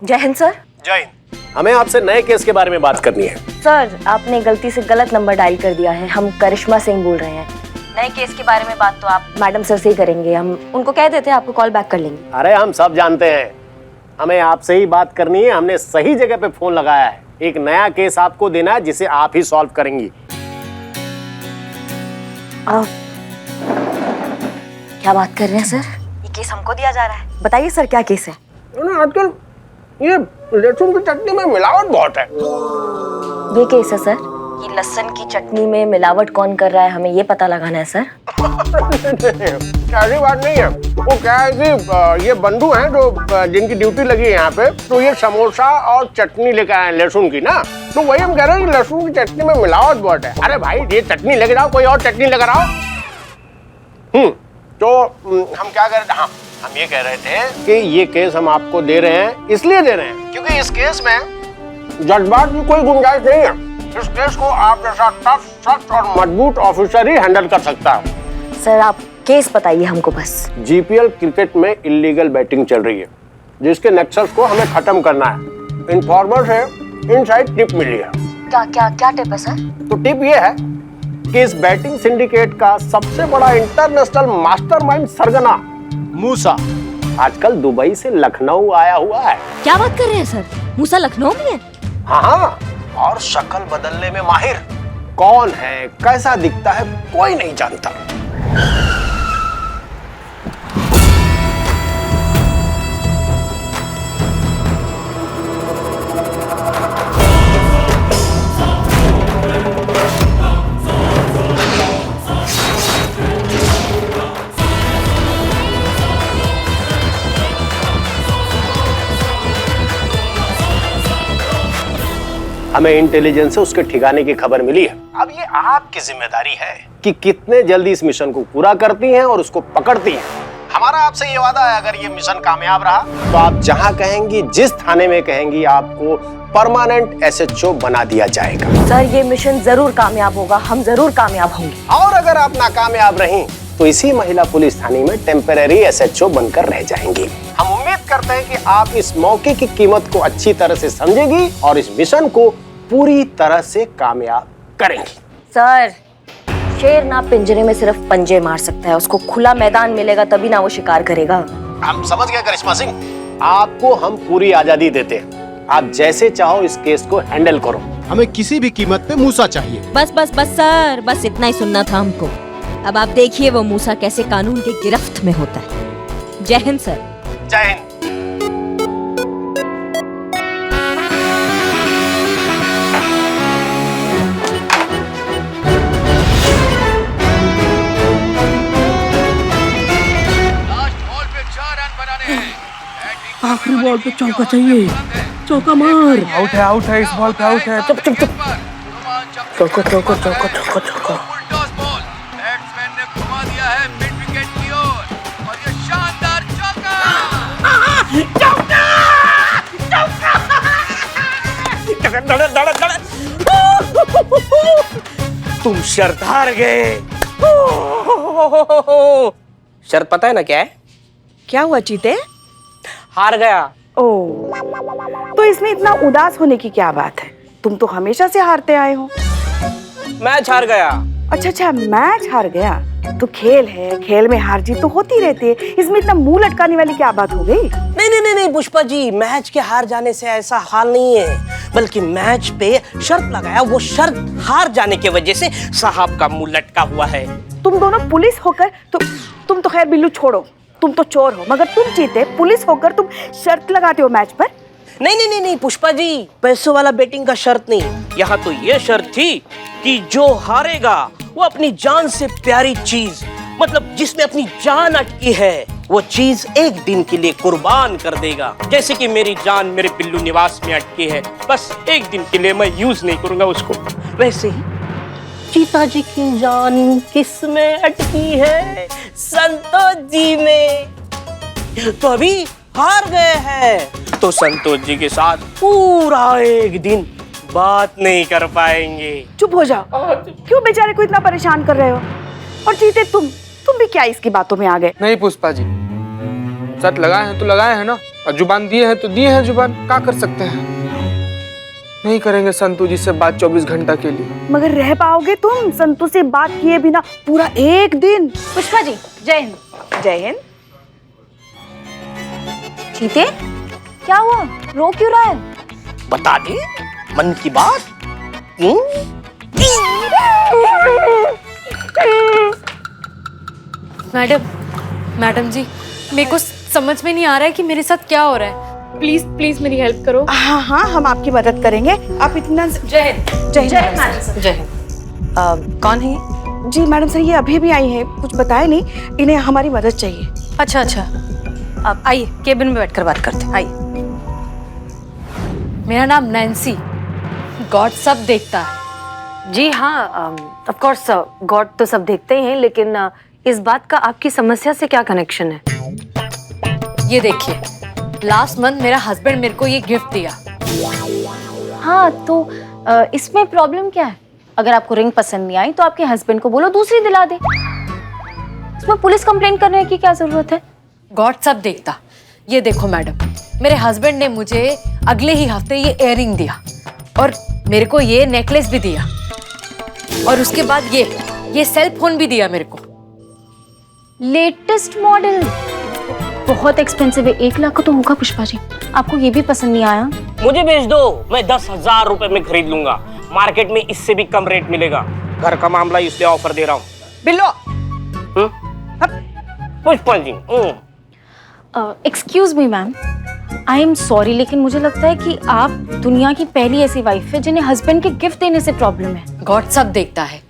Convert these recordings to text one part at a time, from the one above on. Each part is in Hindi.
जय हिंद सर। जय हिंद। हमें आपसे नए केस के बारे में बात करनी है। सर आपने गलती से गलत नंबर डायल कर दिया है। हम करिश्मा सिंह बोल रहे हैं। नए केस के बारे में बात तो आप मैडम सर से ही करेंगे। हम उनको कह देते हैं आपको कॉल बैक कर लेंगे। अरे हम सब जानते हैं, हमें आपसे ही बात करनी है। हमने सही जगह पे फोन लगाया है। एक नया केस आपको देना है जिसे आप ही सॉल्व करेंगी। क्या बात कर रहे हैं सर? ये केस हमको दिया जा रहा है। बताइए सर क्या केस है? आजकल ये लहसुन की चटनी में मिलावट बहुत है। ये केस है सर कि लहसुन की चटनी में मिलावट कौन कर रहा है, हमें ये पता लगाना है सर। ऐसी बात नहीं है। वो क्या है कि ये बंधु हैं जो जिनकी ड्यूटी लगी है यहाँ पे, तो ये समोसा और चटनी लेकर आए लहसुन की ना, तो वही हम कह रहे हैं कि लहसुन की चटनी में मिलावट बहुत है। अरे भाई ये चटनी लेकर आओ, कोई और चटनी लेकर आओ। तो हम क्या कर रहे थे? हाँ, हम ये कह रहे थे कि ये केस हम आपको दे रहे हैं, इसलिए दे रहे हैं क्योंकि इस केस में जज्बात की कोई गुंजाइश नहीं है। इस केस को आप जैसा टफ, सख्त और मजबूत ऑफिसर ही हैंडल कर सकता है। सर आप केस बताइए हमको बस। जीपीएल क्रिकेट में इलीगल बैटिंग चल रही है, जिसके नेक्सस को हमें खत्म करना है। इन्फॉर्मर से इनसाइड टिप मिली है। क्या क्या क्या टिप है सर? तो टिप ये है कि इस बैटिंग सिंडिकेट का सबसे बड़ा इंटरनेशनल मास्टरमाइंड सरगना मूसा आजकल दुबई से लखनऊ आया हुआ है। क्या बात कर रहे हैं सर? मूसा लखनऊ में है? हाँ, और शक्ल बदलने में माहिर। कौन है, कैसा दिखता है, कोई नहीं जानता। हमें इंटेलिजेंस से उसके ठिकाने की खबर मिली है। अब ये आपकी जिम्मेदारी है कि कितने जल्दी इस मिशन को पूरा करती हैं और उसको पकड़ती हैं। हमारा आपसे ये वादा है, अगर ये मिशन कामयाब रहा तो आप जहां कहेंगी, जिस थाने में कहेंगी, आपको परमानेंट एसएचओ बना दिया जाएगा। सर ये मिशन जरूर कामयाब होगा, हम जरूर कामयाब होंगे। और अगर आप नाकामयाब रहीं तो इसी महिला पुलिस थाने में टेम्परेरी एसएचओ बनकर रह जाएंगी। हम उम्मीद करते हैं कि आप इस मौके की कीमत को अच्छी तरह से समझेंगी और इस मिशन को पूरी तरह से कामयाब करेंगी। सर शेर ना पिंजरे में सिर्फ पंजे मार सकता है, उसको खुला मैदान मिलेगा तभी ना वो शिकार करेगा। हम समझ गए करिश्मा सिंह, आपको हम पूरी आजादी देते हैं। आप जैसे चाहो इस केस को हैंडल करो। हमें किसी भी कीमत पे मूसा चाहिए। बस बस बस सर, बस इतना ही सुनना था हमको। अब आप देखिए वो मूसा कैसे कानून की गिरफ्त में होता है। जय हिंद सर। जय हिंद। आखिरी बॉल पे चौका चाहिए, चौका मार। आउट है, इस बॉल पे आउट है। चुप चुप चुप। चौका चौका चौका चौका चौका। बैट्समैन ने घुमा दिया है मिड विकेट की ओर और ये शानदार चौका। तुम शर्त हार गए। शर्त पता है ना क्या है? क्या हुआ चीते? हार गया। ओ, तो इसमें इतना उदास होने की क्या बात है? तुम तो हमेशा से हारते आए हो। मैच हार गया। अच्छा अच्छा, मैच हार गया तो खेल है, खेल में हार जीत तो होती रहती है, इसमें इतना मुंह लटकाने वाली क्या बात हो गई? नहीं नहीं नहीं नहीं पुष्पा जी, मैच के हार जाने से ऐसा हाल नहीं है, बल्कि मैच पे शर्त लगाया, वो शर्त हार जाने की वजह से साहब का मुंह लटका हुआ है। तुम दोनों पुलिस होकर तुम तो खैर बिल्लू छोड़ो, तुम तो चोर हो, मगर तुम जीते पुलिस होकर तुम शर्त लगाते हो मैच पर। नहीं नहीं नहीं नहीं पुष्पा जी, पैसों वाला बेटिंग का शर्त नहीं, यहाँ तो ये शर्त थी कि जो हारेगा वो अपनी जान से प्यारी चीज, मतलब जिसमें अपनी जान अटकी है, वो चीज एक दिन के लिए कुर्बान कर देगा। जैसे कि मेरी जान मेरे पिल्लू निवास में अटकी है, बस एक दिन के लिए मैं यूज नहीं करूंगा उसको। वैसे ही चीता जी की जान किस में अटकी है? संतोष जी में। तो अभी हार गए हैं तो संतोष जी के साथ पूरा एक दिन बात नहीं कर पाएंगे। चुप हो जाओ, क्यों बेचारे को इतना परेशान कर रहे हो? और जीते तुम भी क्या इसकी बातों में आ गए? नहीं पुष्पा जी, शर्त लगाए हैं तो लगाए हैं ना, और जुबान दिए हैं तो दिए हैं जुबान, क्या कर सकते हैं। नहीं करेंगे संतू जी से बात 24 घंटा के लिए। मगर रह पाओगे तुम संतू से बात किए बिना पूरा एक दिन? पुष्पा जी, जय हिंद। जय हिंद। चीते, क्या हुआ? रो क्यों रहा है? बता दे मन की बात। मैडम जी, मेरे को समझ में नहीं आ रहा है कि मेरे साथ क्या हो रहा है। प्लीज प्लीज मेरी हेल्प करो। हाँ हाँ, हम आपकी मदद करेंगे। आप इतना जय हिंद। जय हिंद। जय हिंद। कौन है ये? जी मैडम सर, ये अभी भी आई है, कुछ बताया नहीं, इन्हें हमारी मदद चाहिए। अच्छा अच्छा, आप आइए, केबिन में बैठकर बात करते हैं। आइए। मेरा नाम नैन्सी, गॉड सब देखता है। जी हाँ, ऑफ कोर्स गॉड तो सब देखते ही हैं, लेकिन इस बात का आपकी समस्या से क्या कनेक्शन है? ये देखिए, लास्ट मंथ मेरा हस्बैंड मेरे को ये गिफ्ट दिया। हाँ तो इसमें प्रॉब्लम क्या है? अगर आपको रिंग पसंद नहीं आई तो आपके हस्बैंड को बोलो दूसरी दिला दे। इसमें पुलिस कंप्लेंट करने की क्या जरूरत है? गॉड सब देखता। ये देखो मैडम, मेरे हस्बैंड ने मुझे अगले ही हफ्ते ये इयररिंग दिया और मेरे को ये नेकलेस भी दिया और उसके बाद ये सेल फोन भी दिया मेरे को। लेटेस्ट मॉडल, बहुत एक्सपेंसिव है, 1 लाख का तो होगा पुष्पा जी। आपको ये भी पसंद नहीं आया? मुझे भेज दो, मैं 10,000 रुपए में खरीद लूंगा। मार्केट में इससे भी कम रेट मिलेगा। घर का मामला इसलिए ऑफर दे रहा हूँ। Billo. Pushpa ji. Excuse me ma'am, I am sorry, लेकिन मुझे लगता है कि आप दुनिया की पहली ऐसी वाइफ है जिन्हें हस्बैंड के गिफ्ट देने से प्रॉब्लम है। गॉड सब देखता है।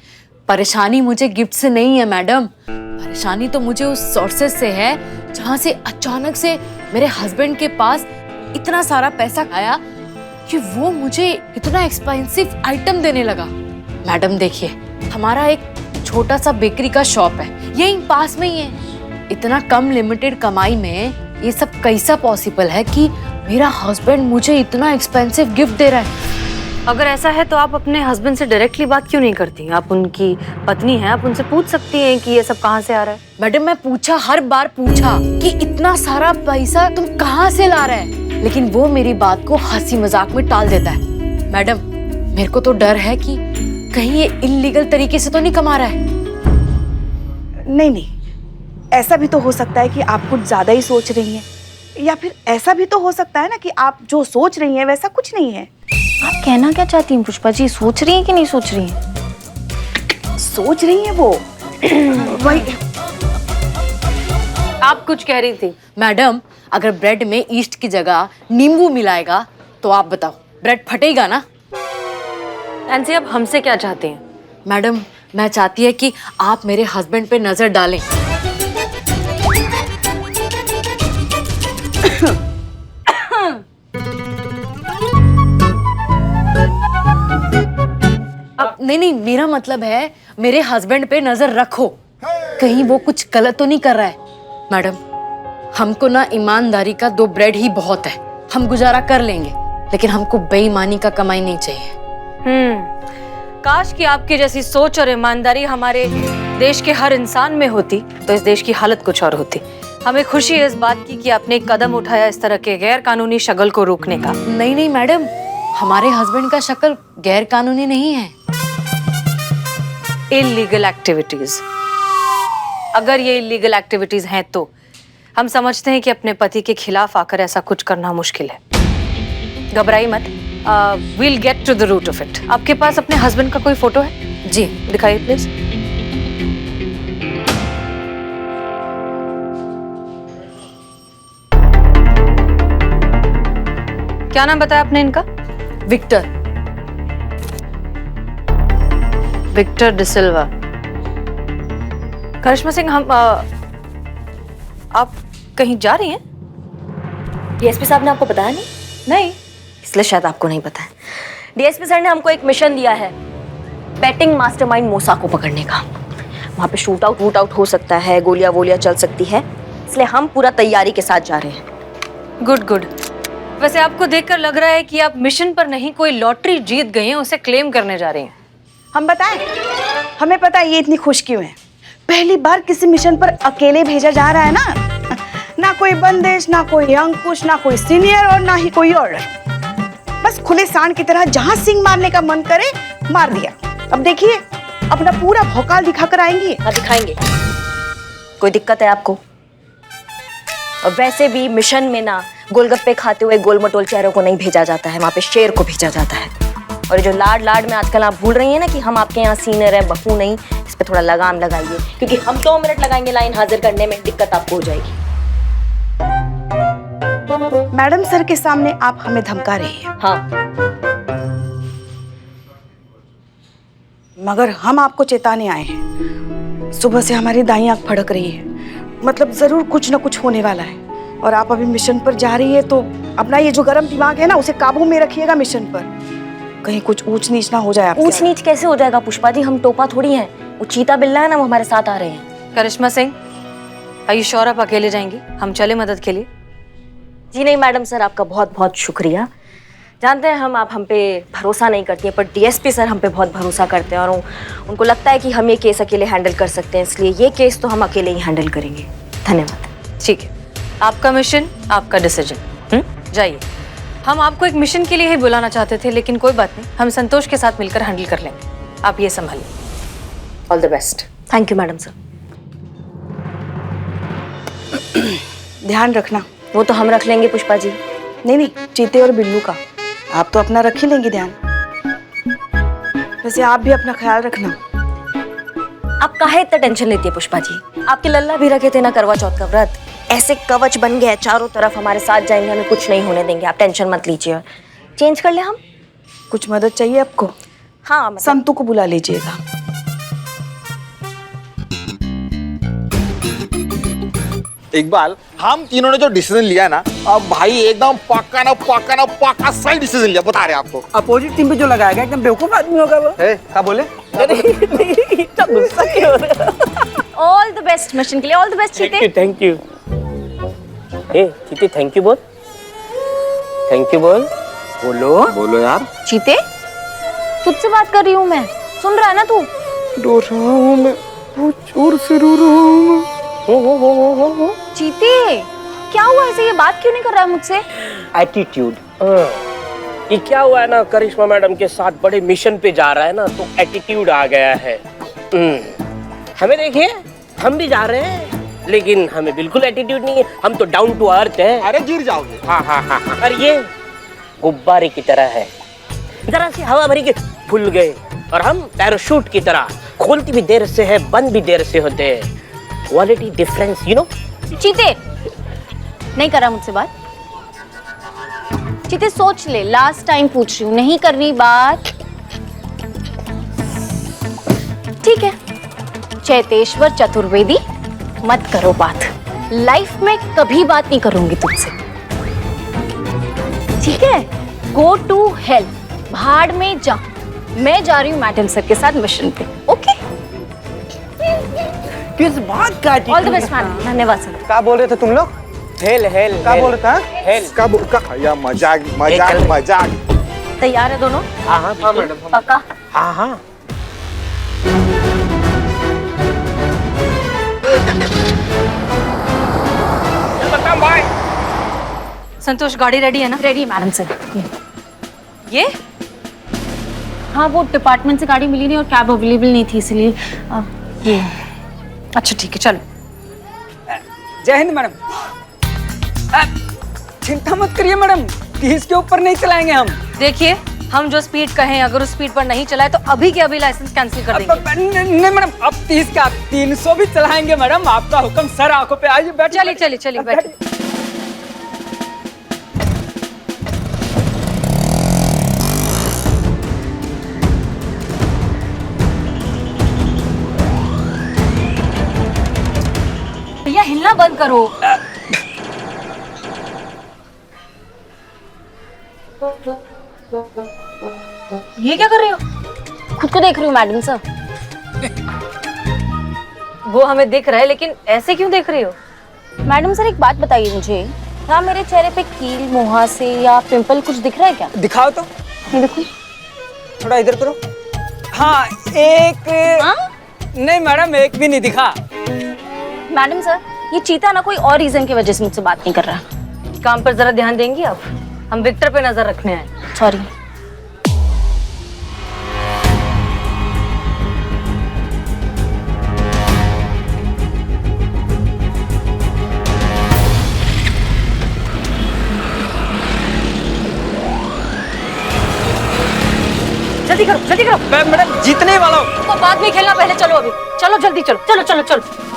परेशानी मुझे गिफ्ट से नहीं है मैडम, परेशानी तो मुझे उस सोर्सेस से है जहाँ से अचानक से मेरे हस्बैंड के पास इतना सारा पैसा आया कि वो मुझे इतना एक्सपेंसिव आइटम देने लगा। मैडम देखिए, हमारा एक छोटा सा बेकरी का शॉप है, यहीं पास में ही है। इतना कम लिमिटेड कमाई में ये सब कैसा पॉसिबल है कि मेरा हस्बैंड मुझे इतना एक्सपेंसिव गिफ्ट दे रहा है? अगर ऐसा है तो आप अपने हस्बैंड से डायरेक्टली बात क्यों नहीं करती? आप उनकी पत्नी हैं, आप उनसे पूछ सकती हैं कि ये सब कहाँ से आ रहा है। मैडम मैं पूछा, हर बार पूछा कि इतना सारा पैसा तुम कहाँ से ला रहे हैं, लेकिन वो मेरी बात को हंसी मजाक में टाल देता है। मैडम मेरे को तो डर है कि कहीं ये इल्लीगल तरीके से तो नहीं कमा रहा है। नहीं, ऐसा भी तो हो सकता है कि आप कुछ ज्यादा ही सोच रही हैं, या फिर ऐसा भी तो हो सकता है ना कि आप जो सोच रही हैं वैसा कुछ नहीं है। आप कहना क्या चाहती हैं पुष्पा जी? सोच रही हैं कि नहीं सोच रही हैं? सोच रही हैं वो। वही आप कुछ कह रही थी। मैडम अगर ब्रेड में ईस्ट की जगह नींबू मिलाएगा तो आप बताओ, ब्रेड फटेगा ना? नैन्सी, आप हमसे क्या चाहते हैं? मैडम मैं चाहती है कि आप मेरे हस्बैंड पे नजर डालें। नहीं, मेरा मतलब है मेरे हस्बैंड पे नजर रखो, कहीं वो कुछ गलत तो नहीं कर रहा है। मैडम हमको ना ईमानदारी का 2 ब्रेड ही बहुत है, हम गुजारा कर लेंगे, लेकिन हमको बेईमानी का कमाई नहीं चाहिए। काश कि आपकी जैसी सोच और ईमानदारी हमारे देश के हर इंसान में होती तो इस देश की हालत कुछ और होती। हमें खुशी है इस बात की कि आपने एक कदम उठाया इस तरह के गैर कानूनी शगल को रोकने का। नहीं मैडम, हमारे हस्बैंड का शक्ल गैर कानूनी नहीं है। इलीगल एक्टिविटीज, अगर ये इलीगल एक्टिविटीज हैं तो हम समझते हैं कि अपने पति के खिलाफ आकर ऐसा कुछ करना मुश्किल है। घबराई मत, we'll get to the root of it. आपके पास अपने हस्बैंड का कोई फोटो है? जी दिखाइए प्लीज। क्या नाम बताया आपने इनका? विक्टर। विक्टर डिसिल्वा। करिश्मा सिंह, हम आप कहीं जा रही हैं? डीएसपी साहब ने आपको बताया नहीं? नहीं, इसलिए शायद आपको नहीं पता है। डीएसपी सर ने हमको एक मिशन दिया है, बैटिंग मास्टरमाइंड मूसा को पकड़ने का। वहाँ पे शूट आउट हो सकता है, गोलियां वोलियां चल सकती है, इसलिए हम पूरा तैयारी के साथ जा रहे हैं। गुड। वैसे आपको देखकर लग रहा है कि आप मिशन पर नहीं, कोई लॉटरी जीत गए हैं, उसे क्लेम करने जा रही हैं। हम बताएं, हमें पता है ये इतनी खुश क्यों है। पहली बार किसी मिशन पर अकेले भेजा जा रहा है ना। ना कोई बंदिश, ना कोई अंकुश, ना कोई सीनियर और ना ही कोई ऑर्डर। बस खुले सांड की तरह जहां सिंग मारने का मन करे मार दिया। अब देखिए अपना पूरा भौकाल दिखाकर आएंगी। हाँ दिखाएंगे। कोई दिक्कत है आपको? और वैसे भी मिशन में ना गोलगप्पे खाते हुए गोलमटोल चेहरों को नहीं भेजा जाता है, वहां पे शेर को भेजा जाता है। और ये जो लाड लाड में आजकल आप भूल रही हैं ना कि हम आपके यहाँ सीनियर है, बहू नहीं, इस पे थोड़ा लगाम लगाइए, क्योंकि हम 2 मिनट लगाएंगे लाइन हाजिर करने में, दिक्कत आपको हो जाएगी। मैडम सर के सामने आप हमें धमका रही हैं। हाँ, मगर हम आपको चेताने आए हैं। सुबह से हमारी दाईं आंख फड़क रही है, मतलब जरूर कुछ न कुछ होने वाला है। और आप अभी मिशन पर जा रही है तो अपना ये जो गर्म दिमाग है ना उसे काबू में रखिएगा मिशन पर, कहीं कुछ ऊंच नीच ना हो जाए। ऊंच नीच कैसे हो जाएगा पुष्पा जी, हम टोपा थोड़ी हैं, वो चीता बिल्ला है ना, वो हमारे साथ आ रहे हैं। करिश्मा सिंह, आर यू श्योर आप अकेले जाएंगी? हम चले मदद के लिए? जी नहीं मैडम सर, आपका बहुत बहुत शुक्रिया। जानते हैं हम, आप हम पे भरोसा नहीं करती हैं, पर डीएसपी सर हम पे बहुत भरोसा करते हैं और उनको लगता है कि हम ये केस अकेले हैंडल कर सकते हैं, इसलिए ये केस तो हम अकेले ही हैंडल करेंगे। धन्यवाद। ठीक है, आपका मिशन, आपका डिसीजन। जाइए। हम आपको एक मिशन के लिए ही बुलाना चाहते थे, लेकिन कोई बात नहीं, हम संतोष के साथ मिलकर हैंडल कर लेंगे। आप ये संभालिए। All the best. Thank you madam sir. ध्यान रखना। वो तो हम रख लेंगे पुष्पा जी। नहीं, चीते और बिल्लू का आप तो अपना रख ही लेंगे ध्यान। वैसे आप भी अपना ख्याल रखना। आप काहे इतना टेंशन लेती है पुष्पा जी? आपके लल्ला भी रखे थे ना करवा चौथ का व्रत, ऐसे कवच बन गया है, चारों तरफ हमारे साथ जाएंगे, हमें कुछ नहीं होने देंगे। आप टेंशन मत लीजिए। चेंज कर ले हम? कुछ मदद चाहिए आपको? हाँ, संतू को बुला लीजिएगा। इकबाल, हम तीनों ने जो डिसीजन लिया ना, अब भाई एकदम पक्का सही डिसीजन लिया, बता रहे आपको। अपोजिट टीम पे जो लगाया गया एकदम बेवकूफ आदमी होगा वो। क्या बोले? ऑल द बेस्ट मिशन के लिए। ऑल द बेस्ट चीते। Thank you. चीते थैंक यू बोल। थैंक यू बोल। बोलो यार। चीते, तुझसे बात कर रही हूँ मैं, सुन रहा है ना तू? रो रहा हूँ मैं, बहुत जोर से रो रहा हूँ। हो चीते, क्या हुआ? ऐसे ये बात क्यों नहीं कर रहा है मुझसे? एटीट्यूड। ये क्या हुआ है ना, करिश्मा मैडम के साथ बड़े मिशन पे जा रहा है ना, तो एटीट्यूड आ गया है। हमें देखिए, हम भी जा रहे हैं, लेकिन हमें बिल्कुल एटीट्यूड नहीं है, हम तो डाउन टू अर्थ है। अरे गिर जाओगे। हाँ। और ये गुब्बारे की तरह है, जरा सी हवा भरी के फूल गए, और हम पैराशूट की तरह खोलती भी देर से है, बंद भी देर से होते हैं। Quality difference, you know. चीते, नहीं करा मुझसे बात? चीते सोच ले, लास्ट टाइम पूछ रही हूँ, नहीं कर रही बात? ठीक है, चैतेश्वर चतुर्वेदी, मत करो बात। लाइफ में कभी बात नहीं करूंगी तुझसे, ठीक है? गो टू हेल, भाड़ में जा। मैं जा रही हूँ मैडम सर के साथ मिशन पे। ओके, किस बात का? All the best madam. धन्यवाद सर। क्या बोल रहे थे तुम लोग? हेल क्या बोल रहे थे? हेल। या मजाक। तैयार है दोनों? हाँ मैडम। पक्का? हाँ। संतोष, गाड़ी रेडी है ना? Ready madam sir. ये हाँ, वो डिपार्टमेंट से गाड़ी मिली नहीं और कैब अवेलेबल नहीं थी, इसलिए ये। अच्छा ठीक है, चलो। जय हिंद मैडम। चिंता मत करिए मैडम, 30 के ऊपर नहीं चलाएंगे हम। देखिए, हम जो स्पीड कहें, अगर उस स्पीड पर नहीं चलाए तो अभी के अभी लाइसेंस कैंसिल कर देंगे। नहीं मैडम, अब 30 का 300 भी चलाएंगे मैडम, आपका हुक्म सर। आंखों पे आइए, बैठ। चलिए बैठिए। भैया हिलना बंद करो। ये क्या कर रहे हो? खुद को देख रही हूँ मैडम सर। वो हमें दिख रहा है, लेकिन ऐसे क्यों देख रही हो? मैडम सर, एक बात बताइए मुझे, क्या मेरे चेहरे पे कील, मुहासे या पिंपल कुछ दिख रहा है क्या? दिखाओ तो। ये देखो। थोड़ा इधर करो। हाँ, एक। हाँ? नहीं मैडम, एक भी नहीं दिखा। मैडम सर, ये चीता ना कोई और रीजन की वजह से मुझसे बात नहीं कर रहा। काम पर जरा ध्यान देंगी आप? हम विक्टर पे नजर रखने आए। सॉरी। जल्दी करो, जल्दी करो। मैं मैडम जीतने वाला हूँ। तो बाद में खेलना, पहले चलो। अभी चलो, जल्दी चलो, चलो चलो चलो।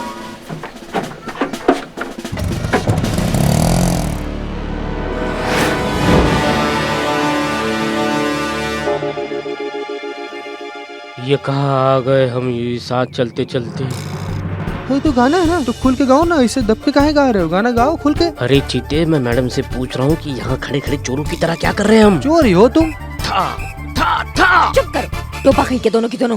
ये कहाँ आ गए हम, ये साथ चलते चलते। ये तो गाना है ना, तो खुल के गाओ ना, इसे दब के काहे गा रहे हो? गाना गाओ खुल के। अरे चीते, मैं मैडम से पूछ रहा हूँ कि यहाँ खड़े खड़े चोरों की तरह क्या कर रहे हैं हम? चोर ही हो तुम। था। चुप करो, टोपा कहीं के दोनों की दोनों।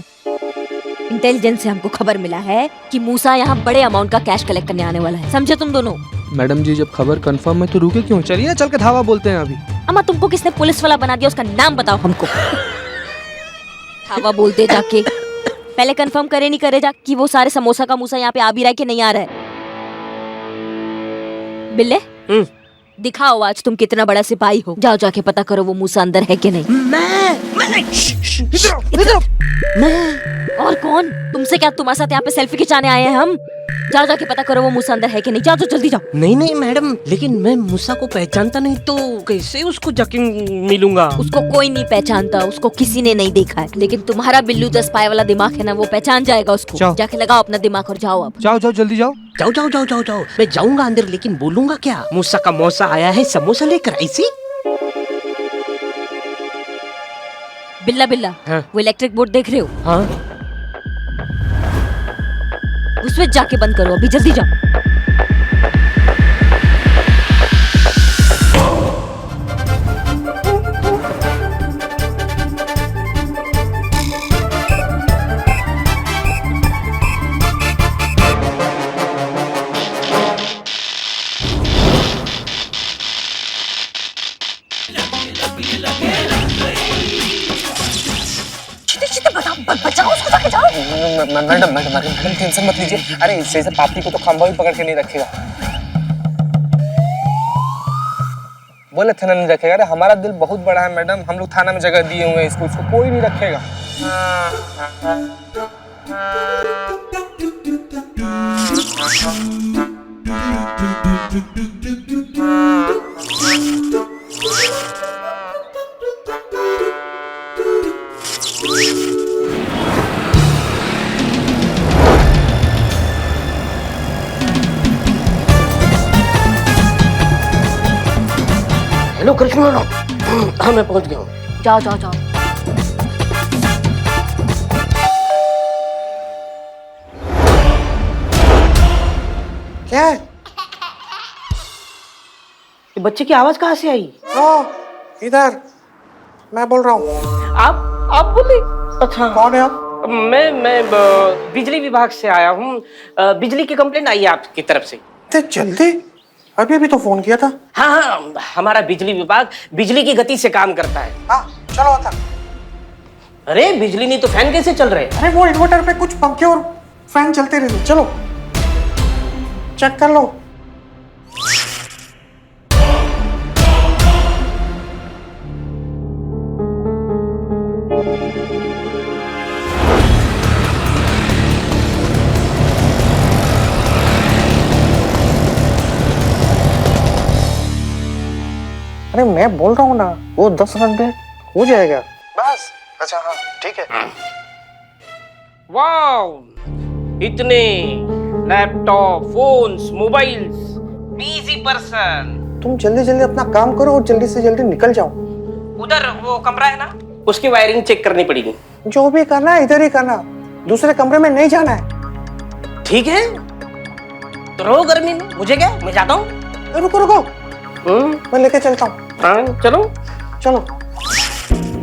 इंटेलिजेंस से हमको खबर मिला है कि मूसा यहाँ बड़े अमाउंट का कैश कलेक्ट करने आने वाला है, समझे तुम दोनों? मैडम जी, जब खबर कंफर्म है तो रुके क्यों? चलिए चल के धावा बोलते हैं अभी। अम्मा, तुमको किसने पुलिस वाला बना दिया, उसका नाम बताओ हमको। धावा बोलते जाके पहले कंफर्म करे नहीं करे जा कि वो सारे समोसा का मूसा यहाँ पे आ भी रहा है कि नहीं आ रहा है। बिल्ले, दिखाओ आज तुम कितना बड़ा सिपाही हो। जाओ जाके पता करो वो मूसा अंदर है कि नहीं। मैं और कौन? तुमसे क्या, तुम्हारे साथ यहाँ पे सेल्फी खिंचाने आए हैं हम? जाओ जाके पता करो वो मूसा अंदर है कि नहीं। जाओ जल्दी जाओ। नहीं नहीं मैडम, लेकिन मैं मूसा को पहचानता नहीं, तो कैसे उसको जाके मिलूंगा? उसको कोई नहीं पहचानता, उसको किसी ने नहीं देखा है, लेकिन तुम्हारा बिल्लू 10 पाए वाला दिमाग है ना, वो पहचान जाएगा उसको। जाओ। जाके लगाओ अपना दिमाग और जाओ। अब जाओ जाओ जल्दी जाओ। जाओ जाओ जाओ जाओ जाओ। मैं जाऊंगा अंदर, लेकिन बोलूंगा क्या? मूसा का मौसा आया है समोसा लेकर, ऐसी? बिल्ला बिल्ला, हाँ? वो इलेक्ट्रिक बोर्ड देख रहे हो? हाँ। वो स्विच जाके बंद करो, अभी जल्दी जाओ। मैडम टेंशन मत लीजिए। अरे इससे पापी को तो खंभा भी पकड़ के नहीं रखेगा। बोले थाना नहीं रखेगा। अरे हमारा दिल बहुत बड़ा है मैडम, हम लोग थाना में जगह दिए हुए हैं इसको, उसको कोई नहीं रखेगा। हेलो कृष्ण। हाँ मैं पहुंच गया हूँ। जाओ जाओ जाओ। क्या है? ये बच्चे की आवाज कहाँ से आई? इधर मैं बोल रहा हूँ। आप बोले? अच्छा। कौन है आप? मैं बिजली विभाग से आया हूँ। बिजली की कंप्लेंट आई है आपकी तरफ से। जल्दी? अभी भी तो फोन किया था। हाँ, हमारा बिजली विभाग बिजली की गति से काम करता है। हाँ चलो आता। अरे बिजली नहीं तो फैन कैसे चल रहे? अरे वो इन्वर्टर पे कुछ पंखे और फैन चलते रहते। चलो चेक कर लो। अरे मैं बोल रहा हूँ ना, वो 10 रन पे हो जाएगा बस। अच्छा हाँ ठीक है। वाओ, इतने laptop, phones, mobiles, busy person. तुम जल्दी जल्दी अपना काम करो और जल्दी से जल्दी निकल जाओ। उधर वो कमरा है ना, उसकी वायरिंग चेक करनी पड़ेगी। जो भी करना है इधर ही करना, दूसरे कमरे में नहीं जाना है। ठीक है, तो रहो गर्मी में, मुझे क्या, मैं जाता हूँ। रुको रुको, मैं लेके चलता हूँ। हाँ चलो चलो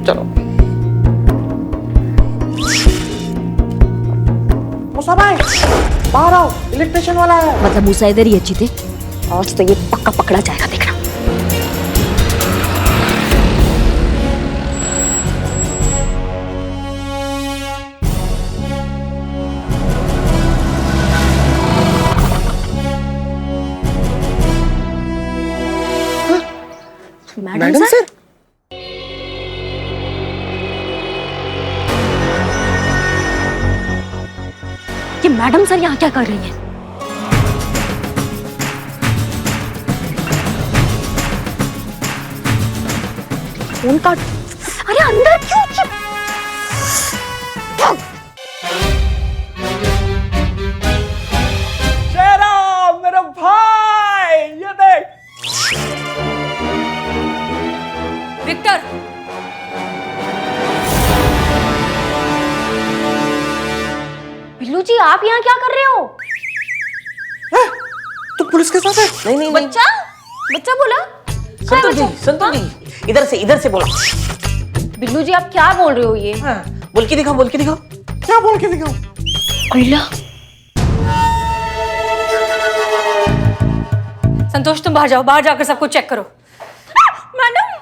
चलो। मूसा भाई बाहर आओ, इलेक्ट्रिशियन वाला है। मतलब मूसा इधर ही है चीते? आज तो ये पक्का पकड़ा जाएगा, देखना। मैडम सर ये मैडम सर यहाँ क्या कर रही हैं? फोन काट। अरे अंदर क्यों? शेरा मेरा भाई, ये देख। विक्टर, बिल्लू जी आप यहाँ क्या कर रहे हो? तो पुलिस के साथ है। नहीं नहीं नहीं, बच्चा बच्चा बोला। संतोष जी इधर से बोला। बिल्लू जी आप क्या बोल रहे हो ये? बोल के दिखाओ, बोल के दिखाओ। क्या बोल के दिखाऊं? संतोष तुम बाहर जाओ, बाहर जाकर सब कुछ चेक करो। मैडम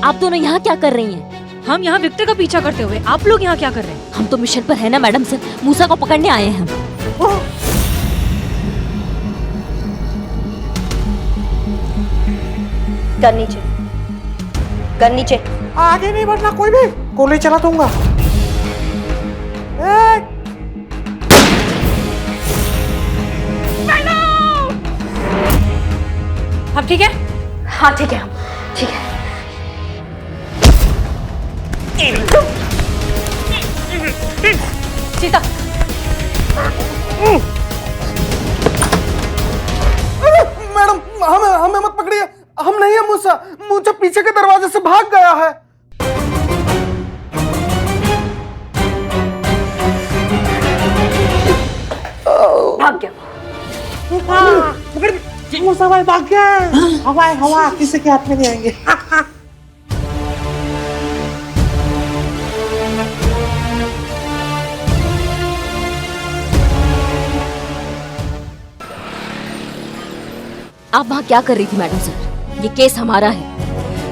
आप दोनों यहाँ क्या कर रही हैं? हम यहाँ विक्टर का पीछा करते हुए, आप लोग यहाँ क्या कर रहे हैं? हम तो मिशन पर है ना मैडम सर, मूसा को पकड़ने आए हैं हम। गन नीचे, गन नीचे। आगे नहीं बढ़ना कोई भी, गोली चला दूंगा। अब ठीक है? हाँ ठीक है, हम ठीक है। सीता मैडम हमें मत पकड़िए, हम नहीं है मूसा। मूसा पीछे के दरवाजे से भाग गया है। भाग गया। मूसा भाई भाग गया। हवा किसी के हाथ में नहीं आएंगे। आप वहाँ क्या कर रही थी मैडम सर? ये केस हमारा है।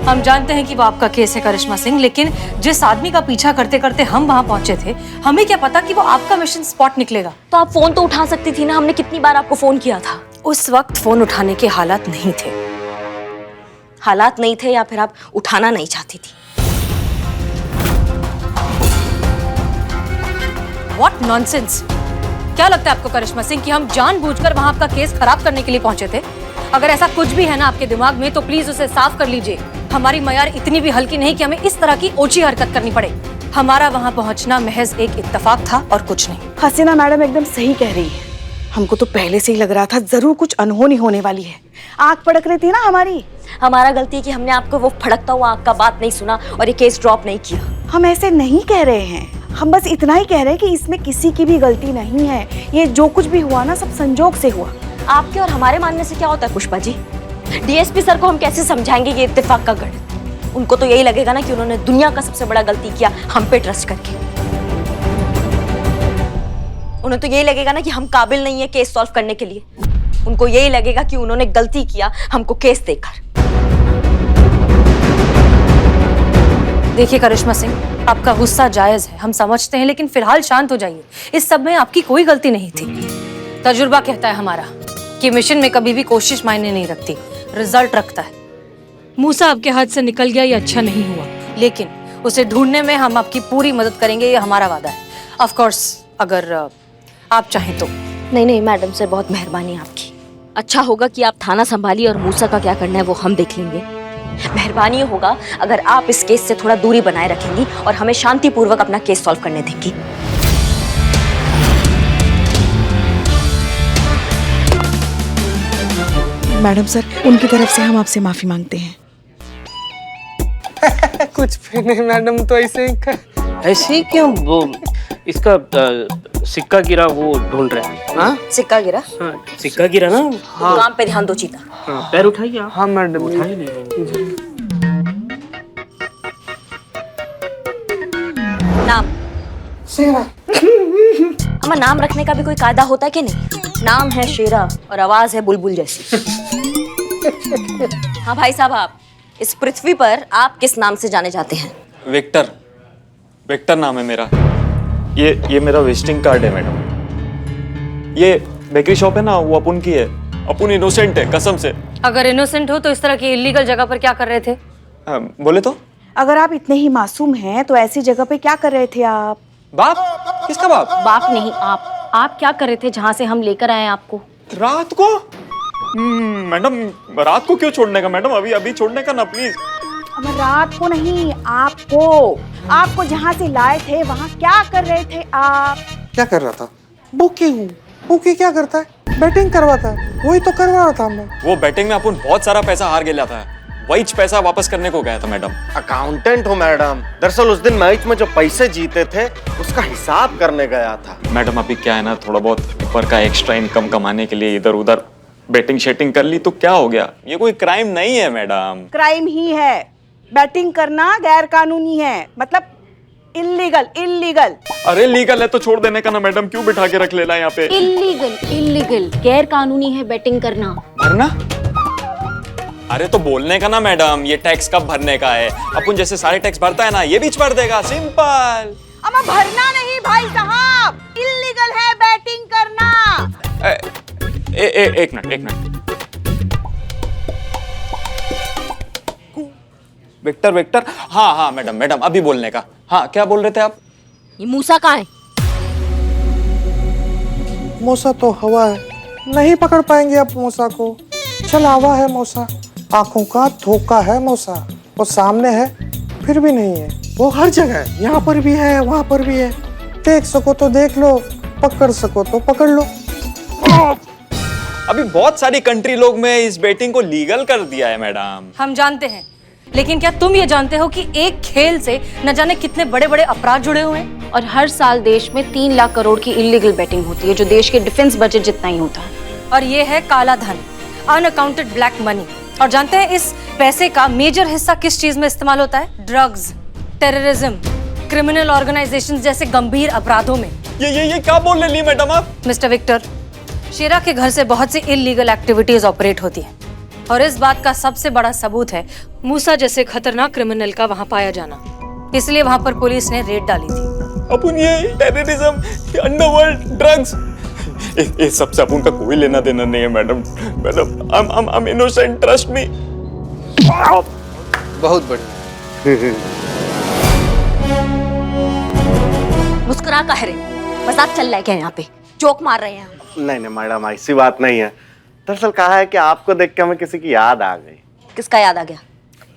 हम जानते हैं कि वो आपका केस है करिश्मा सिंह, लेकिन जिस आदमी का पीछा करते करते हम वहाँ पहुंचे थे, हमें क्या पता कि वो आपका मिशन स्पॉट निकलेगा। तो आप फोन तो उठा सकती थी ना, हमने कितनी बार आपको फोन किया था। उस वक्त फोन उठाने के हालात नहीं थे। हालात नहीं थे या फिर आप उठाना नहीं चाहती थी? What nonsense! क्या लगता है आपको करिश्मा सिंह कि हम जानबूझकर वहाँ आपका केस खराब करने के लिए पहुंचे थे? अगर ऐसा कुछ भी है ना आपके दिमाग में तो प्लीज उसे साफ कर लीजिए। हमारी मयार इतनी भी हल्की नहीं कि हमें इस तरह की ओछी हरकत करनी पड़े। हमारा वहाँ पहुँचना महज एक इत्तेफाक था और कुछ नहीं। हसीना मैडम एकदम सही कह रही है। हमको तो पहले से ही लग रहा था जरूर कुछ अनहोनी होने वाली है। आग पड़क रही थी ना हमारी। हमारा गलती है कि हमने आपको वो फड़कता हुआ आग का बात नहीं सुना और ये केस ड्रॉप नहीं किया। हम ऐसे नहीं कह रहे हैं, हम बस इतना ही कह रहे हैं कि इसमें किसी की भी गलती नहीं है। ये जो कुछ भी हुआ ना सब संजोग से हुआ। आपके और हमारे मानने से क्या होता है पुष्पा जी? डीएसपी सर को हम कैसे समझाएंगे ये इत्तेफाक का गढ़? उनको तो यही लगेगा ना कि उन्होंने दुनिया का सबसे बड़ा गलती किया हम पे ट्रस्ट करके। उन्हें तो यही लगेगा ना कि हम काबिल नहीं है केस सॉल्व करने के लिए। उनको यही लगेगा कि उन्होंने गलती किया हमको केस देकर। देखिए करिश्मा सिंह, आपका गुस्सा जायज है, हम समझते हैं, लेकिन फिलहाल शांत हो जाइए। इस सब में आपकी कोई गलती नहीं थी। तजुर्बा कहता है हमारा कि मिशन में कभी भी कोशिश मायने नहीं रखती, रिजल्ट रखता है। मूसा आपके हाथ से निकल गया, ये अच्छा नहीं हुआ, लेकिन उसे ढूंढने में हम आपकी पूरी मदद करेंगे, ये हमारा वादा है। ऑफ कोर्स अगर आप चाहें तो। नहीं नहीं मैडम सर, बहुत मेहरबानी आपकी। अच्छा होगा कि आप थाना संभालिए और मूसा का क्या करना है वो हम देख लेंगे। मेहरबानी होगा अगर आप इस केस से थोड़ा दूरी बनाए रखेंगी और हमें शांतिपूर्वक अपना केस सॉल्व करने देंगी। मैडम सर, उनकी तरफ से हम आपसे माफी मांगते हैं। कुछ भी नहीं मैडम, तो ऐसे ही ऐसे ही क्यों? वो इसका सिक्का गिरा वो ढूंढ रहे हैं। हाँ सिक्का गिरा? हाँ, सिक्का गिरा ना। हाँ। काम पे ध्यान दो चीता। हाँ, पैर उठाइए आप। हाँ मैडम उठाइए नहीं। नाम अम्मा, नाम रखने का भी कोई कायदा होता है कि नहीं? नाम है शेरा और आवाज है बुलबुल जैसी। हाँ भाई साहब, आप इस पृथ्वी पर आप किस नाम से जाने जाते हैं? विक्टर। विक्टर नाम है मेरा। ये मेरा विजिटिंग कार्ड है मैडम। ये बेकरी शॉप है ना, वो अपुन की है। अपुन इनोसेंट है कसम से। अगर इनोसेंट हो तो इस तरह की इलीगल जगह पर क्या कर रहे थे? बोले तो? अगर आप इतने ही मासूम हैं तो ऐसी जगह पे क्या कर रहे थे आप? बाप? किसका बाप? बाप नहीं, आप क्या कर रहे थे जहाँ से हम लेकर आए आपको? रात को? मैडम रात को क्यों छोड़ने का मैडम? अभी अभी छोड़ने का ना प्लीज। अब रात को नहीं, आपको जहाँ से लाए थे वहाँ क्या कर रहे थे आप? क्या कर रहा था? बुकी हूँ। बुकी क्या करता है? बैटिंग करवाता है। वही तो करवा रहा था मैं। वो बैटिंग में अपन बहुत सारा पैसा हार गया था, वही पैसा वापस करने को गया था मैडम। अकाउंटेंट हो मैडम। दरअसल उस दिन मैच में जो पैसे जीते थे उसका हिसाब करने गया था। मैडम अभी क्या है ना, थोड़ा बहुत ऊपर का एक्स्ट्रा इनकम कमाने के लिए इधर उधर बैटिंग शेटिंग कर ली तो क्या हो गया? ये कोई क्राइम नहीं है मैडम। क्राइम ही है। बैटिंग करना गैर कानूनी है, मतलब इल्लीगल। अरे लीगल है तो छोड़ देने का ना मैडम, क्यों बिठा के रख लेना यहाँ पे? इल्लीगल गैर कानूनी है बैटिंग करना। भरना? अरे तो बोलने का ना मैडम, ये टैक्स कब भरने का है? अपन जैसे सारे टैक्स भरता है ना, ये बीच भर देगा, सिंपल। अब भरना नहीं भाई साहब, इल्लीगल है बैटिंग करना। एक मिनट। विक्टर, हाँ मैडम अभी बोलने का। हाँ क्या बोल रहे थे आप? ये मूसा कहाँ है? मूसा तो हवा है, नहीं पकड़ पाएंगे आप मूसा को। छलावा है मूसा, आंखों का धोखा है मूसा। वो सामने है फिर भी नहीं है। वो हर जगह है, यहाँ पर भी है वहाँ पर भी है। देख सको तो देख लो, पकड़ सको तो पकड़ लो। अभी बहुत सारी कंट्री लोग में इस बैटिंग को लीगल कर दिया है मैडम। हम जानते हैं, लेकिन क्या तुम ये जानते हो कि एक खेल से न जाने कितने बड़े बड़े अपराध जुड़े हुए हैं? और हर साल देश में 3 लाख करोड़ की इलीगल बैटिंग होती है, जो देश के डिफेंस बजट जितना ही होता है। और ये है काला धन, अनअकाउंटेड ब्लैक मनी। और जानते हैं इस पैसे का मेजर हिस्सा किस चीज में इस्तेमाल होता है? ड्रग्स, टेररिज्म, क्रिमिनल ऑर्गेनाइजेशंस जैसे गंभीर अपराधों में। ये क्या बोल रही मैडम आप? मिस्टर विक्टर, शेरा के घर से बहुत सी इलीगल एक्टिविटीज ऑपरेट होती हैं, और इस बात का सबसे बड़ा सबूत है मूसा जैसे खतरनाक क्रिमिनल का वहां पाया जाना। इसलिए वहां पर पुलिस ने रेड डाली थी। अपन ये टेररिज्म, अंडरवर्ल्ड, ड्रग्स, इस सबसे अपन का कोई लेना देना नहीं है madam. I am innocent, trust me. बहुत बढ़िया। मुस्कुरा कह रहे, मजाक चल रहा है क्या यहाँ पे? जोक मार रहे हैं? नहीं मैडम, ऐसी बात नहीं है। दरअसल कहा है कि आपको देख के हमें किसी की याद आ गई। किसका याद आ गया?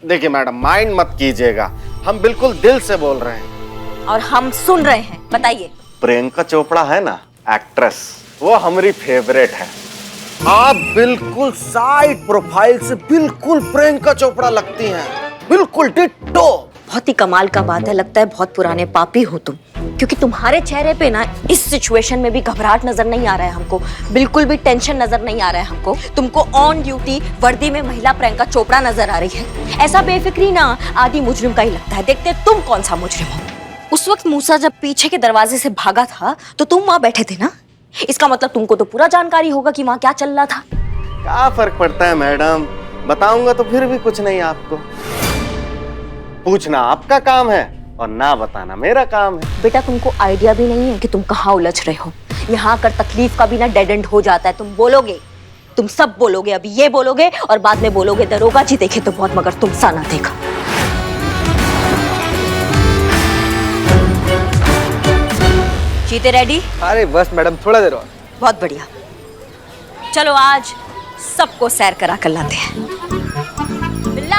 देखिए मैडम, माइंड मत कीजिएगा, हम बिल्कुल दिल से बोल रहे हैं। और हम सुन रहे हैं, बताइए। प्रियंका चोपड़ा है ना, एक्ट्रेस, वो हमारी फेवरेट है। आप बिल्कुल साइड प्रोफाइल से बिल्कुल प्रियंका चोपड़ा लगती हैं, बिल्कुल डिट्टो। बहुत ही कमाल का बात है, लगता है बहुत पुराने पापी हो तुम, क्योंकि तुम्हारे चेहरे पे ना इस सिचुएशन में भी घबराहट नजर नहीं आ रहा है हमको, बिल्कुल भी टेंशन नजर नहीं आ रहा है हमको। तुमको ऑन ड्यूटी वर्दी में महिला प्रियंका चोपड़ा नजर आ रही है। ऐसा बेफिक्री ना आदि मुजरिम का ही लगता है। देखते तुम कौन सा मुजरिम हो। उस वक्त मूसा जब पीछे के दरवाजे से भागा था तो तुम वहां बैठे थे ना, इसका मतलब तुमको तो पूरा जानकारी होगा कि वहां क्या चल रहा था। क्या फर्क पड़ता है मैडम, बताऊंगा तो फिर भी कुछ नहीं। आपको पूछना आपका काम है और ना बताना मेरा काम है। बेटा तुमको आइडिया भी नहीं है कि तुम कहाँ उलझ रहे हो। यहाँ कर तकलीफ का भी ना डेड एंड हो जाता है। तुम बोलोगे, तुम सब बोलोगे, अभी ये बोलोगे और बाद में बोलोगे दरोगा जी देखे तो बहुत, मगर तुम सा ना देखा। जीते रेडी? अरे बस मैडम, थोड़ा देर और। बहुत बढ़िया, चलो आज सबको सैर करा कर लाते हैं। बिल्ला।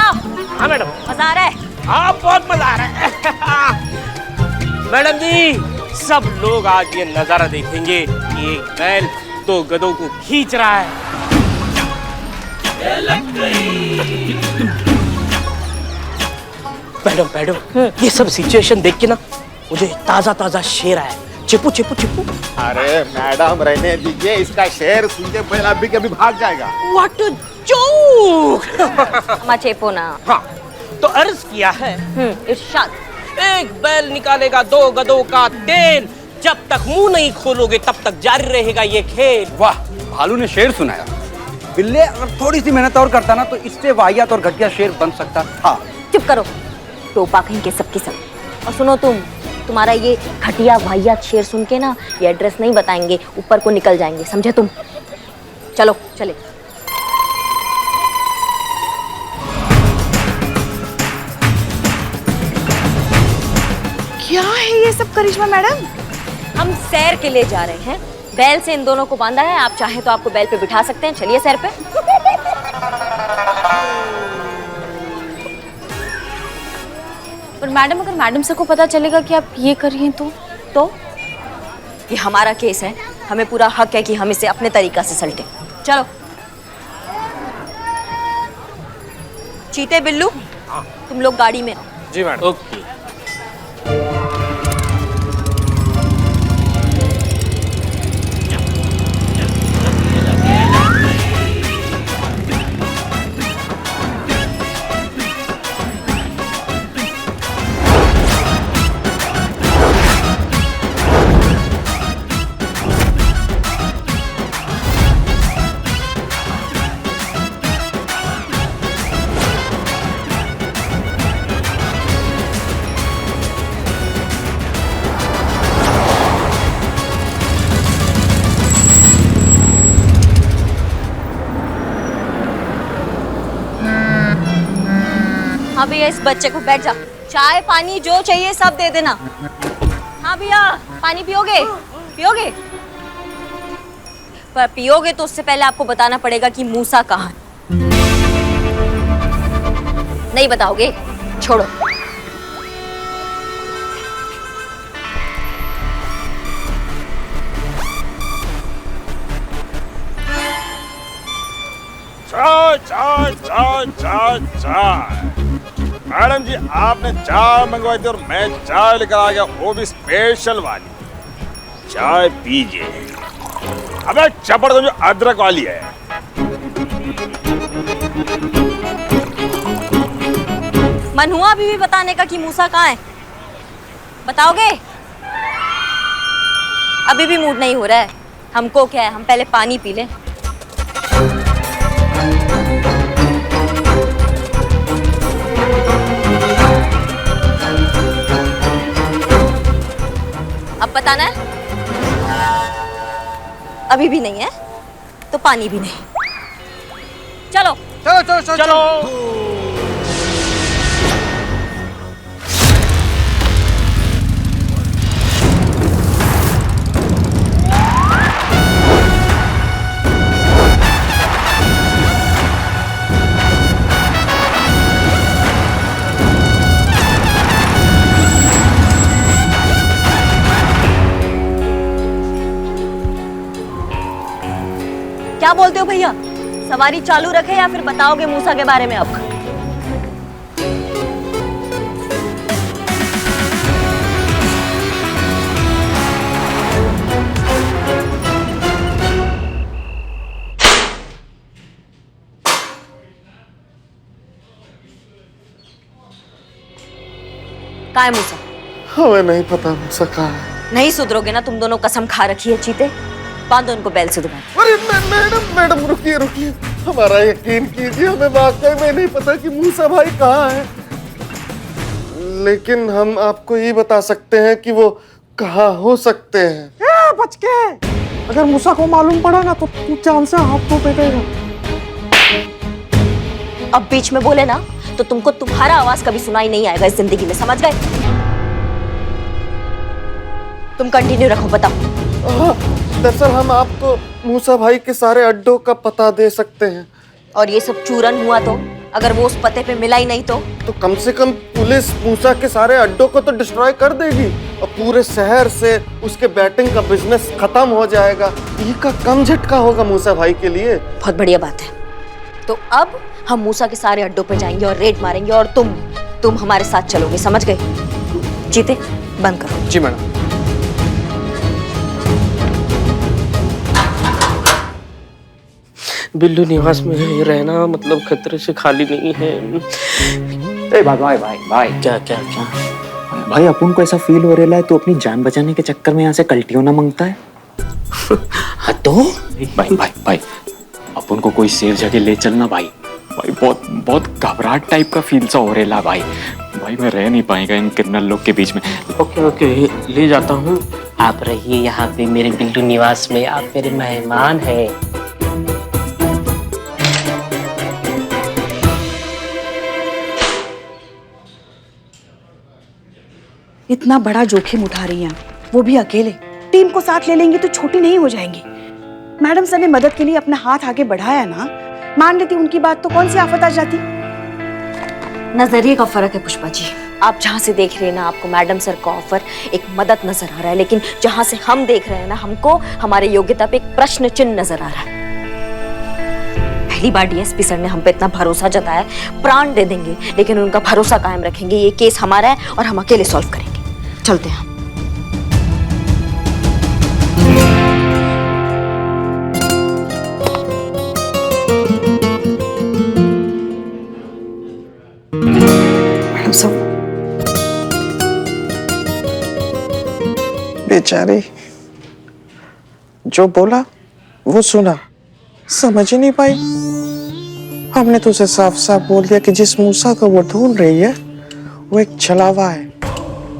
हाँ मैडम। मजा आ रहा है? हाँ बहुत मजा आ रहा है। मैडम जी, सब लोग आज ये नजारा देखेंगे कि एक बैल 2 गधों को खींच रहा है। मैडम, ये सब सिचुएशन देख के ना मुझे ताजा ताजा शेर आया। चिपू चिपू चिपू। अरे मैडम रहने दीजिए, इसका शेर सुन के बैल अभी कभी भाग जाएगा। What a joke. चेपो ना। हाँ, तो अर्ज किया है इरशाद। एक बैल निकालेगा 2 गधों का तेल, जब तक मुंह नहीं खोलोगे तब तक जारी रहेगा ये खेल। वाह, भालू ने शेर सुनाया। बिल्ले अगर थोड़ी सी मेहनत और करता ना तो इससे वाहियात और घटिया शेर बन सकता था। चुप करो, टोपा कहीं के सबकी सब। और सुनो तुम, तुम्हारा ये घटिया वाहियात शेर सुन के ना ये एड्रेस नहीं बताएंगे, ऊपर को निकल जाएंगे, समझे तुम? चलो चले। क्या है ये सब करिश्मा मैडम? हम सैर के लिए जा रहे हैं, बैल से इन दोनों को बांधा है, आप चाहें तो आपको बैल पे बिठा सकते हैं, चलिए सैर पे। पर मैडम, अगर मैडम सर को पता चलेगा कि आप ये कर रही हैं तो ये हमारा केस है, हमें पूरा हक है कि हम इसे अपने तरीका से सलटें। चलो चीते बिल्लू, तुम लोग गाड़ी में। जी मैडम। ओके। हाँ भैया, इस बच्चे को बैठ जा, चाय पानी जो चाहिए सब दे देना। हाँ भैया, पानी पियोगे? पियोगे? पर पियोगे तो उससे पहले आपको बताना पड़ेगा कि मूसा कहाँ है। नहीं बताओगे? छोड़ो। चाय चाय चाय चाय चाय। मैडम जी, आपने चाय मंगवाई थी और मैं चाय लेकर आ गया, वो भी स्पेशल वाली। चाय पीजिए। अबे चपड़ तो जो अदरक वाली है। मन हुआ अभी भी बताने का कि मूसा कहाँ है? बताओगे? अभी भी मूड नहीं हो रहा है। हमको क्या है, हम पहले पानी पी लें। अब बताना है? अभी भी नहीं है तो पानी भी नहीं। चलो चलो चलो चलो, चलो। क्या बोलते हो भैया? सवारी चालू रखे या फिर बताओगे मूसा के बारे में अब? कहाँ है मूसा? हमें नहीं पता मूसा कहाँ है। नहीं सुधरोगे ना तुम दोनों, कसम खा रखी है चीते। बांधो इनको बैल से दोबारा। अरे मैडम रुकिए रुकिए, हमारा यकीन कीजिए, हमें वाकई में नहीं पता कि मूसा भाई कहाँ है, लेकिन हम आपको ये बता सकते हैं कि वो कहाँ हो सकते हैं। बच के, अगर मूसा को मालूम पड़ा ना तो तू जान से हाथ तो बैठेगा। अब बीच में बोले ना तो तुमको तुम्हारा आवाज कभी सुनाई नहीं आएगा इस जिंदगी में, समझ गए? तुम कंटिन्यू रखो, बताओ। दरअसल हम आपको मूसा भाई के सारे अड्डों का पता दे सकते हैं। और ये सब चूरन हुआ तो? अगर वो उस पते पे मिला ही नहीं तो कम से कम पुलिस मूसा के सारे अड्डों को तो डिस्ट्रॉय कर देगी और पूरे शहर से उसके बैटिंग का बिजनेस खत्म हो जाएगा। ये का कम झटका होगा मूसा भाई के लिए। बहुत बढ़िया बात है। तो अब हम मूसा के सारे अड्डों पे जाएंगे और रेड मारेंगे और तुम हमारे साथ चलोगे, समझ गए? जीते, बंद करो। जी मैडम। बिल्लू निवास में रहना मतलब खतरे से खाली नहीं है। ए भाई भाई भाई, क्या क्या क्या भाई, अपन को ऐसा फील हो रहा है तो अपनी जान बचाने के चक्कर में यहाँ से कल्टियों ना मांगता है। हाँ तो भाई भाई भाई, अपन को कोई सेफ जगह ले चलना भाई। भाई बहुत बहुत घबराहट टाइप का फील सा हो रहा है भाई। भाई मैं रह नहीं पाएगा इन क्रिमिनल लोग के बीच में। ओके ओके, ले जाता हूँ। आप रहिए यहाँ पे मेरे बिल्डू निवास में, आप मेरे मेहमान हैं। इतना बड़ा जोखिम उठा रही हैं, वो भी अकेले। टीम को साथ ले लेंगी तो छोटी नहीं हो जाएंगी। मैडम सर ने मदद के लिए अपना हाथ आगे बढ़ाया ना, मान लेती उनकी बात तो कौन सी आफत आ जाती। नजरिए का फर्क है पुष्पा जी। आप जहाँ से देख रहे हैं ना, आपको मैडम सर का ऑफर एक मदद नजर आ रहा है, लेकिन जहाँ से हम देख रहे हैं ना, हमको हमारे योग्यता पे एक प्रश्न चिन्ह नजर आ रहा है। पहली बार डीएसपी सर ने हम पे इतना भरोसा जताया, प्राण दे देंगे लेकिन उनका भरोसा कायम रखेंगे। ये केस हमारा है और हम अकेले सॉल्व करेंगे। चलते हैं। मैडम साहब, बेचारी जो बोला वो सुना, समझ ही नहीं पाई। हमने तो उसे साफ साफ बोल दिया कि जिस मूसा को वो ढूंढ रही है वो एक छलावा है,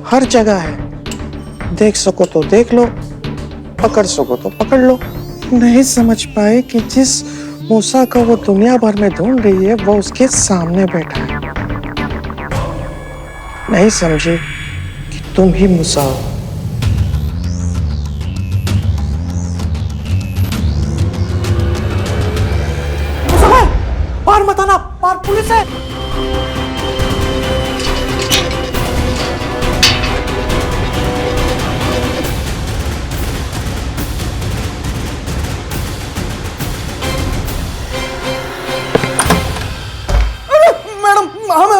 हर जगह है। देख सको तो देख लो, पकड़ सको तो पकड़ लो। नहीं समझ पाए कि जिस मूसा को वो दुनिया भर में ढूंढ रही है वो उसके सामने बैठा है। नहीं समझे कि तुम ही मूसा हो। पार मत आना, पार पुलिस है। मैडम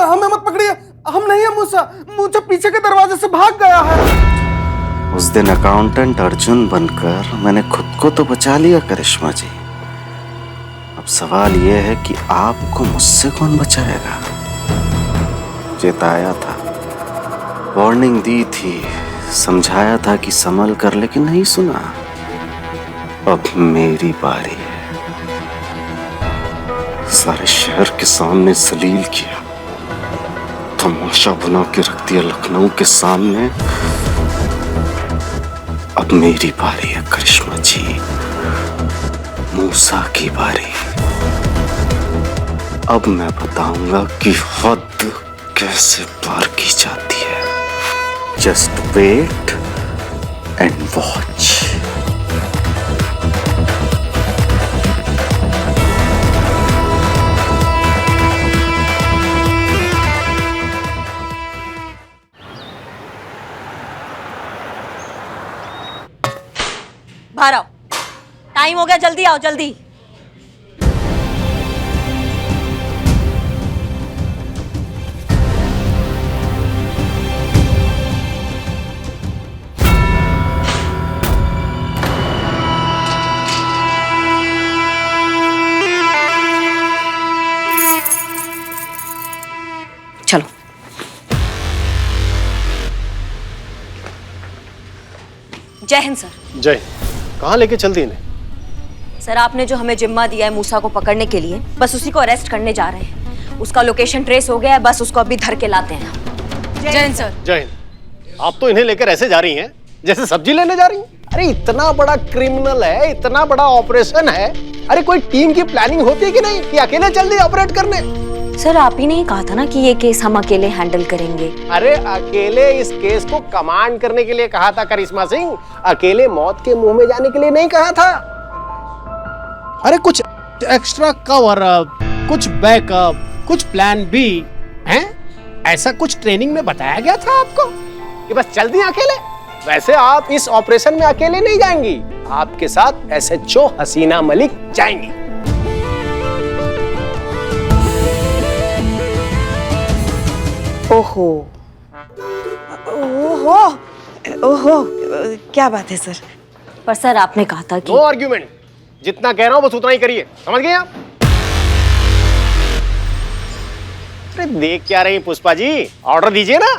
हमें मत पकड़िए, हम नहीं है मूसा। मूसा पीछे के दरवाजे से भाग गया है। उस दिन अकाउंटेंट अर्जुन बनकर मैंने खुद को तो बचा लिया करिश्मा जी। अब सवाल यह है कि आपको मुझसे कौन बचाएगा। चेताया था, वार्निंग दी थी, समझाया था कि संभल कर, लेकिन नहीं सुना। अब मेरी बारी है। सारे शहर के सामने जलील किया, तमाशा बना के रख दिया लखनऊ के सामने। अब मेरी बारी है करिश्मा जी, मूसा की बारी। अब मैं बताऊंगा कि हद कैसे पार की जाती है। Just wait and watch. बाहर आओ, टाइम हो गया, जल्दी आओ जल्दी। चलो। जय हिंद सर। जय। कहाँ लेके चलती इन्हें? सर आपने जो हमें जिम्मा दिया है मूसा को पकड़ने के लिए, बस उसी को अरेस्ट करने जा रहे हैं। उसका लोकेशन ट्रेस हो गया है, बस उसको अभी धर के लाते हैं। जय हिंद सर। जय हिंद। आप तो इन्हें लेकर ऐसे जा रही हैं जैसे सब्जी लेने जा रही हैं। अरे इतना बड़ा क्रिमिनल है, इतना बड़ा ऑपरेशन है, अरे कोई टीम की प्लानिंग होती है कि नहीं कि अकेले चल दी ऑपरेट करने? सर आप ही ने कहा था ना कि ये केस हम अकेले हैंडल करेंगे। अरे अकेले इस केस को कमांड करने के लिए कहा था करिश्मा सिंह, अकेले मौत के मुंह में जाने के लिए नहीं कहा था। अरे कुछ एक्स्ट्रा कवर अप, कुछ बैकअप, कुछ प्लान बी हैं? ऐसा कुछ ट्रेनिंग में बताया गया था आपको कि बस चल दी अकेले? वैसे आप इस ऑपरेशन में अकेले नहीं जाएंगी, आपके साथ एसएचओ हसीना मलिक जाएंगी। ओहो ओहो ओहो, क्या बात है सर? पर सर आपने कहा था कि नो आर्ग्यूमेंट, जितना कह रहा हूं बस उतना ही करिए, समझ गए आप? अरे देख क्या रही पुष्पा जी, ऑर्डर दीजिए ना।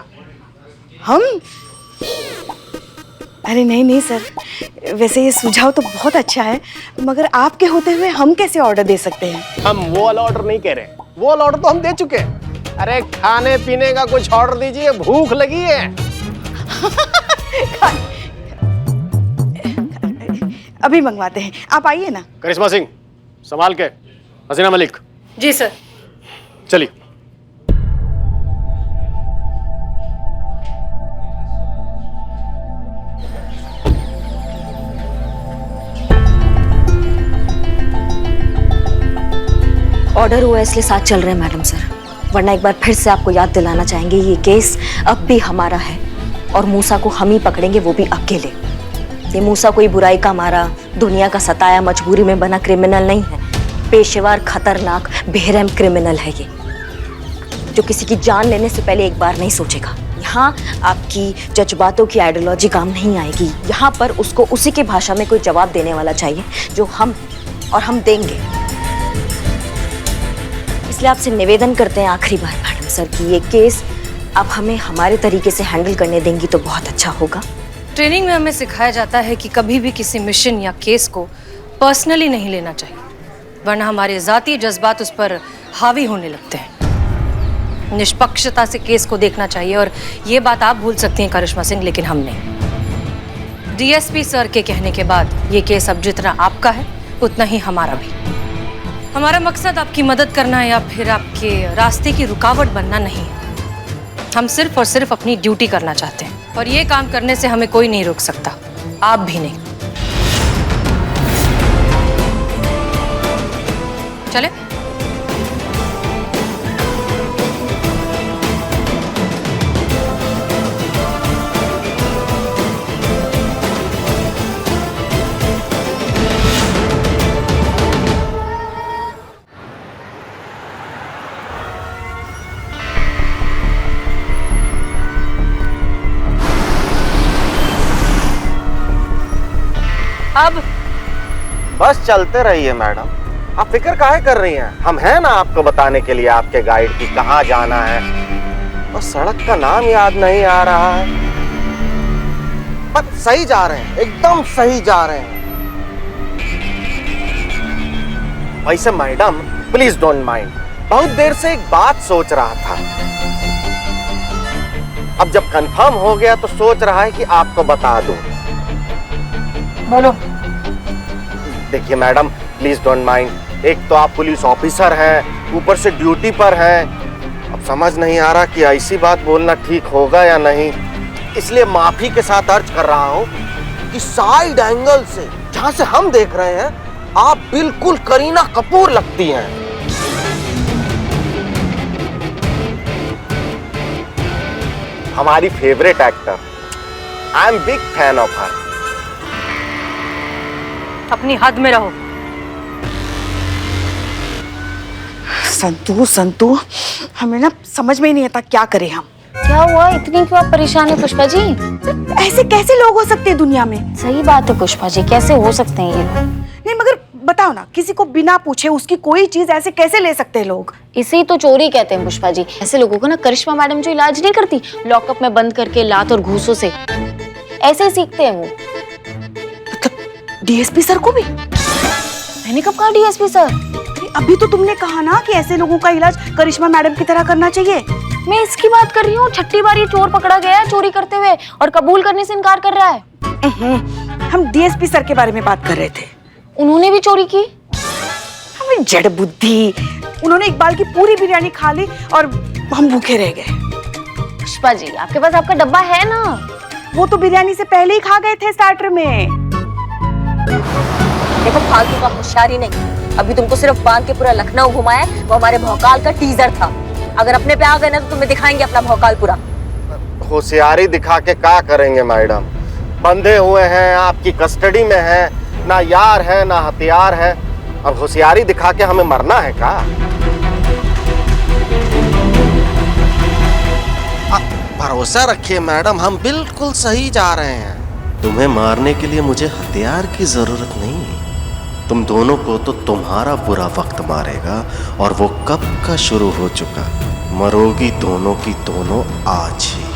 हम? अरे नहीं नहीं सर, वैसे ये सुझाव तो बहुत अच्छा है, मगर आपके होते हुए हम कैसे ऑर्डर दे सकते हैं? हम वो वाला ऑर्डर नहीं कह रहे, वो वाला ऑर्डर तो हम दे चुके हैं। अरे खाने पीने का कुछ ऑर्डर दीजिए, भूख लगी है। अभी मंगवाते हैं, आप आइए ना। करिश्मा सिंह संभाल के। हसीना मलिक। जी सर। चलिए। ऑर्डर हुआ इसलिए साथ चल रहे हैं मैडम सर, वरना एक बार फिर से आपको याद दिलाना चाहेंगे ये केस अब भी हमारा है और मूसा को हम ही पकड़ेंगे, वो भी अकेले। ये मूसा कोई बुराई का मारा, दुनिया का सताया, मजबूरी में बना क्रिमिनल नहीं है। पेशेवर, खतरनाक, बेरहम क्रिमिनल है ये, जो किसी की जान लेने से पहले एक बार नहीं सोचेगा। यहाँ आपकी जज्बातों की आइडियोलॉजी काम नहीं आएगी। यहाँ पर उसको उसी की भाषा में कोई जवाब देने वाला चाहिए जो हम, और हम देंगे। इसलिए आपसे निवेदन करते हैं आखिरी बार मैडम सर कि ये केस आप हमें हमारे तरीके से हैंडल करने देंगी तो बहुत अच्छा होगा। ट्रेनिंग में हमें सिखाया जाता है कि कभी भी किसी मिशन या केस को पर्सनली नहीं लेना चाहिए, वरना हमारे जाती जज्बात उस पर हावी होने लगते हैं। निष्पक्षता से केस को देखना चाहिए, और ये बात आप भूल सकती हैं करिश्मा सिंह, लेकिन हम नहीं। डीएसपी सर के कहने के बाद ये केस अब जितना आपका है उतना ही हमारा भी। हमारा मकसद आपकी मदद करना या फिर आपके रास्ते की रुकावट बनना नहीं है। हम सिर्फ और सिर्फ अपनी ड्यूटी करना चाहते हैं, और ये काम करने से हमें कोई नहीं रोक सकता, आप भी नहीं। चले। अब बस चलते रहिए मैडम, आप फिक्र काहे कर रही हैं? हम हैं ना आपको बताने के लिए आपके गाइड की कहाँ जाना है। और सड़क का नाम याद नहीं आ रहा है, पर सही जा रहे हैं, एकदम सही जा रहे हैं। वैसे मैडम प्लीज डोंट माइंड, बहुत देर से एक बात सोच रहा था। अब जब कंफर्म हो गया तो सोच रहा है कि आपको बता दूं। बोलो। देखिए मैडम प्लीज डोंट माइंड, एक तो आप पुलिस ऑफिसर हैं, ऊपर से ड्यूटी पर हैं। अब समझ नहीं आ रहा कि ऐसी बात बोलना ठीक होगा या नहीं, इसलिए माफी के साथ अर्ज कर रहा हूं कि साइड एंगल से जहां से हम देख रहे हैं आप बिल्कुल करीना कपूर लगती हैं। हमारी favourite actor, I am big fan of her. अपनी हद में रहो। संतू संतू, हमें ना समझ में ही नहीं आता क्या करें हम। क्या हुआ, इतनी क्यों आप परेशान है पुष्पा जी? ऐसे कैसे लोग हो सकते हैं दुनिया में? सही बात है पुष्पा जी, कैसे हो सकते हैं ये लोग? नहीं मगर बताओ ना, किसी को बिना पूछे उसकी कोई चीज ऐसे कैसे ले सकते हैं लोग? इसे ही तो चोरी कहते हैं पुष्पा जी। ऐसे लोगों को ना करिश्मा मैडम जो इलाज नहीं करती लॉकअप में बंद करके लात और घूसों से, ऐसे ही सीखते हैं वो। मतलब डीएसपी सर को भी? मैंने कब कहा डीएसपी सर? अभी तो तुमने कहा ना कि ऐसे लोगों का इलाज करिश्मा मैडम की तरह करना चाहिए। मैं इसकी बात कर रही हूँ। छठी बार ये चोर पकड़ा गया है चोरी करते हुए और कबूल करने से इनकार कर रहा है। हम डीएसपी सर के बारे में बात कर रहे थे। उन्होंने भी चोरी की? हमें जड़ बुद्धि, उन्होंने इकबाल की पूरी बिरयानी खा ली और हम भूखे रह गए। पुष्पा जी आपके पास आपका डब्बा है ना? वो तो बिरयानी से पहले ही खा गए थे स्टार्टर में। देखो फालतू का होशियारी नहीं, अभी तुमको सिर्फ बांध के पूरा लखनऊ घुमाया, वो हमारे भौकाल का टीजर था। अगर अपने पे आ गए ना तो तुम्हें दिखाएंगे अपना भौकाल पूरा। होशियारी दिखा के क्या करेंगे मैडम? बंधे हुए हैं, आपकी कस्टडी में हैं, ना यार है ना हथियार है। अब होशियारी दिखा के हमें मरना है क्या? भरोसा रखिए मैडम, हम बिल्कुल सही जा रहे हैं। तुम्हें मारने के लिए मुझे हथियार की जरूरत नहीं। तुम दोनों को तो तुम्हारा बुरा वक्त मारेगा, और वो कब का शुरू हो चुका। मरोगी दोनों की दोनों आज ही।